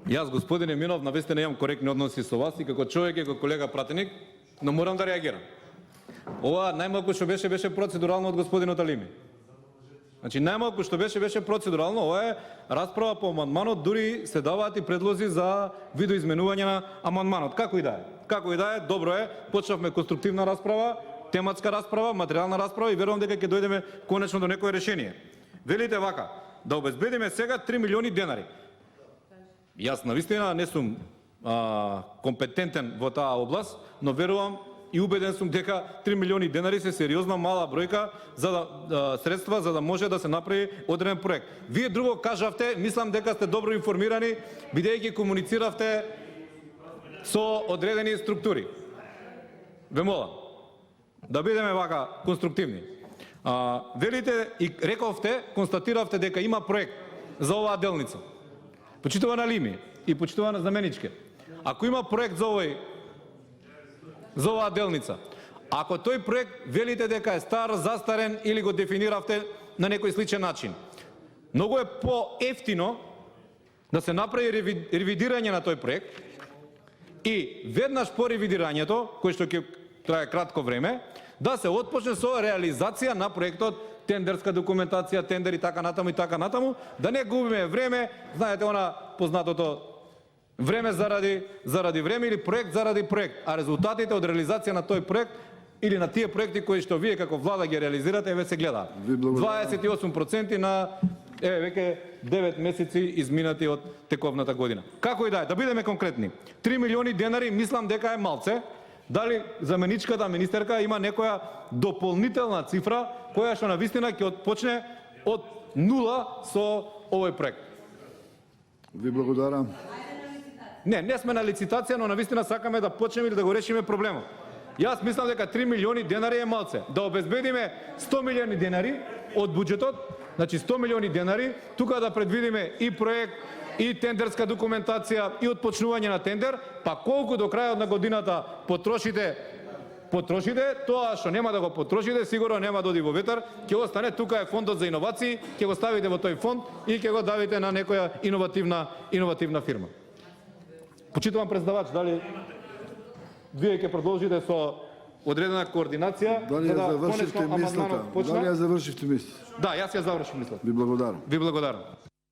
Јас, господине Минов, навистина имам коректни односи со вас и како човек и како колега пратеник, но морам да реагирам. Ова најмалку што беше процедурално од господинот Алими. Значи најмалку што беше процедурално, ова е расправа по амандманот, дури се даваат и предлози за видоизменување на амандманот. Како и да е, добро е, почнавме конструктивна расправа, тематска расправа, материјална расправа и верувам дека ќе дојдеме конечно до некое решение. Велите вака, да обезбедиме сега 3 милиони денари. Јас навистина не сум компетентен во таа област, но верувам и убеден сум дека 3 милиони денари се сериозна мала бројка за средства за да може да се направи одреден проект. Вие друго кажавте, мислам дека сте добро информирани, бидејќи комунициравте со одредени структури. Ве молам да бидеме вака конструктивни. Велите и рековте, констатиравте дека има проект за оваа делница. Почитувана Алими и почитувана Знаменичке, ако има проект за оваа делница, ако тој проект велите дека е стар, застарен или го дефиниравте на некој сличен начин, многу е поевтино да се направи ревидирање на тој проект и веднаш по ревидирањето, кој што ќе трае кратко време, да се отпочне со реализација на проектот, тендерска документација, тендер и така натаму, да не губиме време, знаете она познатото време заради време или проект заради проект, а резултатите од реализација на тој проект или на тие проекти кои што вие како влада ги реализирате ве се гледаат. 28% на веќе 9 месеци изминати од тековната година. Како и да бидеме конкретни. 3 милиони денари мислам дека е малце. Дали заменичката министерка има некоја дополнителна цифра која што навистина ќе отпочне од нула со овој проект? Ви благодарам. Не сме на лицитација, но навистина сакаме да почнеме или да го решиме проблемот. Јас мислам дека 3 милиони денари е малце. Да обезбедиме 100 милиони денари од буџетот, значи 100 милиони денари, тука да предвидиме и проект, и тендерска документација, и отпочнување на тендер, па колку до крајот на годината потрошите, тоа што нема да го потрошите, сигурно нема да оди во ветар, ќе остане, тука е фондот за иновации, ќе го ставите во тој фонд и ќе го давите на некоја иновативна фирма. Почитувам председавач, дали вие ќе продолжите со одредена координација? Дали ја завршивте мислата? Да, јас ја завршив мислата. Ви благодарам. Ви благодарам.